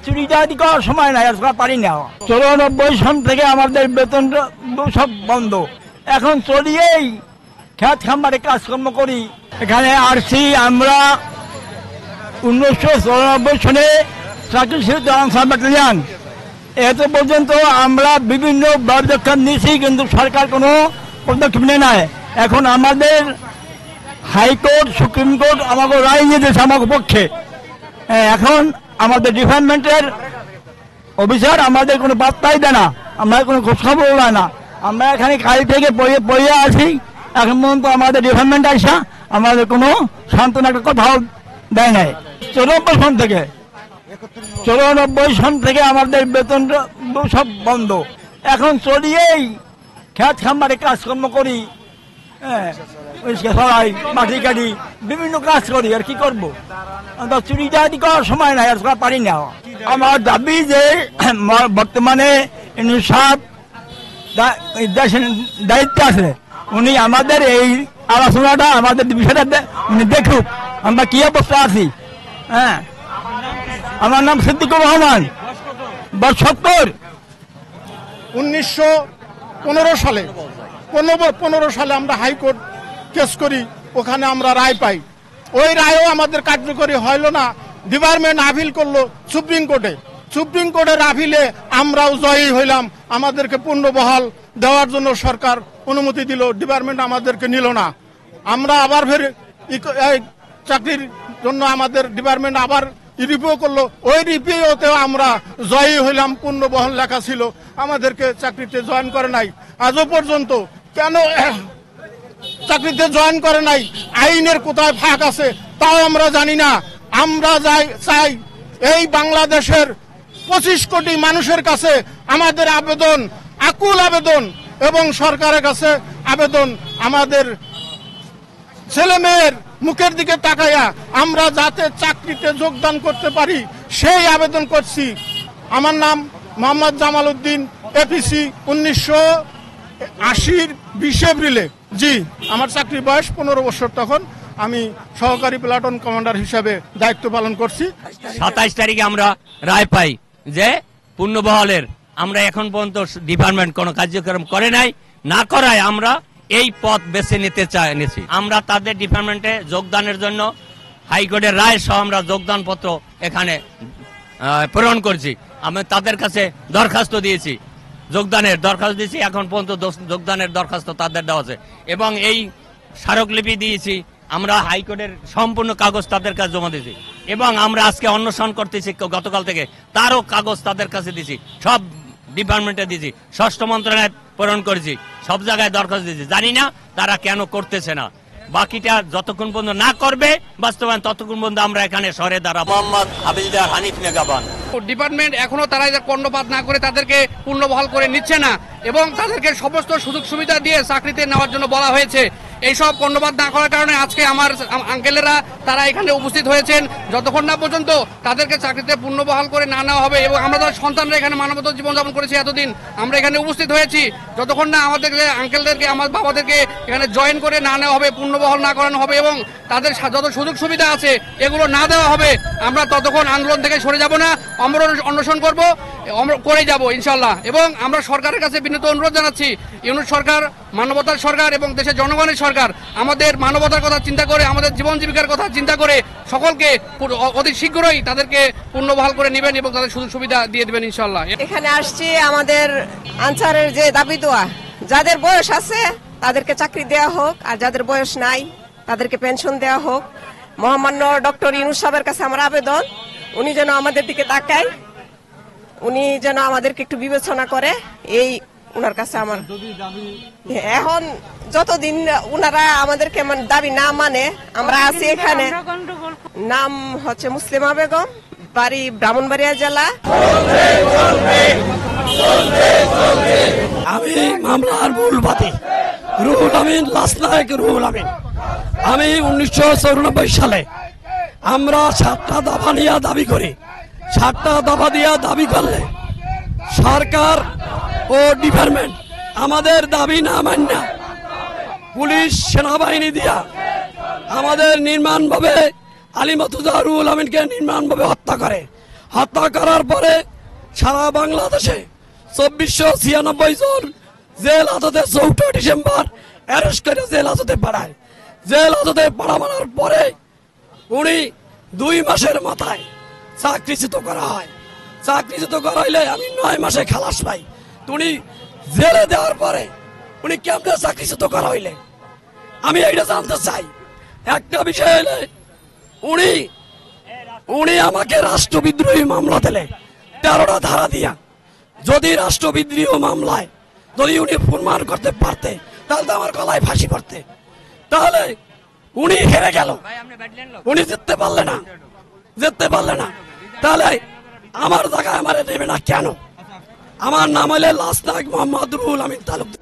চুরি ডাকাতি করার সময় নাই, আজকাল পারি না। 94 সন থেকে আমাদের বেতন সব বন্ধ, এখন চলিয়েই খেত খামারে কাজকর্ম করি। এখানে আসছি আমরা 1994 সনে চাকরি ছিল ব্যাটালিয়ান। এত পর্যন্ত আমরা বিভিন্ন পদক্ষেপ নিয়েছি, কিন্তু সরকার কোনো পদক্ষেপ নেয় নাই। এখন আমাদের হাইকোর্ট সুপ্রিম কোর্ট আমাকে রায় নিয়ে দিয়েছে আমাকে পক্ষে। এখন আমাদের ডিপার্টমেন্টের অফিসার আমাদের কোনো বার্তাই দেয় না, আমরা কোনো খোঁজখবর নেয় না। আমরা এখানে কাল থেকে পড়ে আছি, এখন পর্যন্ত আমাদের ডিপার্টমেন্ট আসা আমাদের কোনো সান্ত্বনা একটা কথাও দেয় নাই। 94 সন থেকে 94 সন থেকে আমাদের বেতন সব বন্ধ, এখন চলিয়েই খেত খামারে কাজকর্ম করি। সবাই মাটি কাটি বিভিন্ন কাজ করি, আর কি করবো? চুরি ডাকাতি করার সময় নাই, আজকাল পারি না। আমার দাবি যে বর্তমানে সব দেশের দায়িত্ব আছে, উনি আমাদের এই আলোচনাটা আমাদের বিষয়টা উনি দেখুক আমরা কি অবস্থা আছি। হ্যাঁ, আমার নাম সিদ্দিকুর রহমান, বয়স 70। 1915 সালে 15 সালে আমরা হাইকোর্ট কেস করি, ওখানে আমরা রায় পাই। ওই রায়ও আমাদের কার্যকরী হইল না, ডিপার্টমেন্ট আপিল করলো সুপ্রিম কোর্টে। সুপ্রিম কোর্টের আপিলে আমরাও জয়ী হইলাম, আমাদেরকে পুনর্বহাল দেওয়ার জন্য সরকার অনুমতি দিল, ডিপার্টমেন্ট আমাদেরকে নিল না। আমরা আবার ফের চাকরির জন্য আমাদের ডিপার্টমেন্ট আবার রিভিউ করলো, ওই রিভিউতেও আমরা জয়ী হইলাম, পুনর্বহাল লেখা ছিল, আমাদেরকে চাকরিতে জয়েন করে নাই। আজও পর্যন্ত কেন চাকরিতে জয়েন করে নাই, আইনের কোথায় ফাঁক আছে তাও আমরা জানি না। আমরা চাই এই বাংলাদেশের 25 কোটি মানুষের কাছে আমাদের আবেদন, আকুল আবেদন, এবং সরকারের কাছে আবেদন, আমাদের ছেলে মেয়ের মুখের দিকে তাকাইয়া আমরা যাতে চাকরিতে যোগদান করতে পারি সেই আবেদন করছি। আমার নাম মোহাম্মদ জামাল উদ্দিন, এপিসি 1980 20 এপ্রিলে। জি, আমার চাকরির বয়স 15 বছর, তখন আমি সহকারী প্লাটুন কমান্ডার হিসাবে দায়িত্ব পালন করছি। 27 তারিখে আমরা রায় পাই যে পুনর্বহালের আমরা এখন পর্যন্ত ডিপার্টমেন্ট কোনো কার্যক্রম করে নাই, না করায় আমরা এই পথ বেছে নিতে চাইছি। আমরা তাদের ডিপার্টমেন্টে যোগদানের জন্য হাইকোর্টের রায় সহ আমরা যোগদান পত্র এখানে প্রেরণ করছি। আমি তাদের কাছে দরখাস্ত দিয়েছি, যোগদানের দরখাস্ত দিয়েছি, এখন পর্যন্ত যোগদানের দরখাস্ত তাদের দেওয়া আছে, এবং এই স্মারকলিপি দিয়েছি। আমরা হাইকোর্টের সম্পূর্ণ কাগজ তাদের কাছে জমা দিয়েছি, এবং আমরা আজকে অন্বেষণ করতেছি গতকাল থেকে, তারও কাগজ তাদের কাছে দিয়েছি, সব ডিপার্টমেন্টে দিয়েছি, ষষ্ঠ মন্ত্রণালয়ে প্রেরণ করেছি, সব জায়গায় দরখাস্ত দিয়েছি। জানি না তারা কেন করতেছে না, বাকিটা যতক্ষণ পর্যন্ত না করবে বাস্তবায়ন ততক্ষণ পর্যন্ত আমরা এখানে সরে দাঁড়াবো। মোহাম্মদ হাবিলদার, হানিফ নেগাবান। ডিপার্টমেন্ট এখনো তারা কর্ণপাত না করে তাদেরকে পুনর্বহাল করে নিচ্ছে না, এবং তাদেরকে সমস্ত সুযোগ সুবিধা দিয়ে চাকরিতে নেওয়ার জন্য বলা হয়েছে। এইসব কর্ণপাত না করার কারণে আজকে আমার আঙ্কেলেরা তারা এখানে উপস্থিত হয়েছেন। যতক্ষণ না পর্যন্ত তাদেরকে চাকরিতে পুনর্বহাল করে না নেওয়া হবে, এবং আমরা তার সন্তানরা এখানে মানবত জীবনযাপন করেছি এতদিন, আমরা এখানে উপস্থিত হয়েছি, যতক্ষণ না আমাদের আঙ্কেলদেরকে, আমার বাবাদেরকে এখানে জয়েন করে না নেওয়া হবে, পুনর্বহাল না করানো হবে, এবং তাদের যত সুযোগ সুবিধা আছে এগুলো না দেওয়া হবে, আমরা ততক্ষণ আন্দোলন থেকে সরে যাব না, আমরা অন্বেষণ করবো, করে যাব ইনশাল্লাহ। এবং আমরা সরকারের কাছে বিনীত অনুরোধ জানাচ্ছি, ইউনিট সরকার মানবতার সরকার এবং দেশের জনগণের সরকার, আমাদের মানবতার কথা চিন্তা করে, আমাদের জীবন জীবিকার কথা চিন্তা করে সকলকে অতি শীঘ্রই তাদেরকে পুনর্বহাল করে নেবেন এবং তাদের সুযোগ সুবিধা দিয়ে দেবেন ইনশাল্লাহ। এখানে আসছি আমাদের আনসারের যে দাবি দেওয়া, যাদের বয়স আছে তাদেরকে চাকরি দেওয়া হোক, আর যাদের বয়স নাই তাদেরকে পেনশন দেওয়া হোক। মহামান্য ডক্টর ইউনূস সাহেবের কাছে আমার আবেদন, উনি যেন আমাদের দিকে তাকায়, উনি যেন আমাদেরকে একটু বিবেচনা করে, এই উনার কাছে আমার। এখন যতদিন উনারা আমাদেরকে দাবি না মানে আমরা আছি এখানে। নাম হচ্ছে মুসলিমা বেগম, বাড়ি ব্রাহ্মণবাড়িয়া জেলা। আমি মামলার মূল বাদী রুহুল আমিন, লাশ নায়ক রুহুল আমিন। আমি 1994 সালে আমরা 7টা দফা নিয়ে দাবি করি। 7টা দফা দিয়ে দাবি করলে সরকার ও ডিপার্টমেন্ট আমাদের দাবি না মান্য পুলিশ সেনাবাহিনী দিয়া আমাদের নির্মাণভাবে আলী মর্তুজা রুহুল আমিনকে নির্মাণভাবে হত্যা করে। হত্যা করার পরে সারা বাংলাদেশে 2496 জন জেল হাজতে 4 ডিসেম্বর অ্যারেস্ট করে জেল হাজতে পাঠায়। জেল হাজতে পাঠানোর পরে উনি 2 মাসের মাথায় চাকরিচ্যুত করা হয়। চাকরিচ্যুত করা হইলে আমি 9 মাসে খালাস পাই। উনি জেলে দেওয়ার পরে উনি কেমনে চাকরিচ্যুত করা হইলে আমি এইটা জানতে চাই। একটা বিষয় হইলে উনি আমাকে রাষ্ট্রবিদ্রোহী মামলা দিলে 13টা ধারা দিয়া, যদি রাষ্ট্রবিদ্রোহী মামলায় যদি উনি প্রমাণ করতে পারতে তাহলে তো আমার গলায় ফাঁসি পড়তে। তাহলে উনি হেরে গেল, উনি জিততে পারলে না। তাহলে আমার জায়গায় আমার নেবে না কেন? আমার নাম হলে লাশ নায়ক মোহাম্মদ রুহুল আমিন তালুকদার।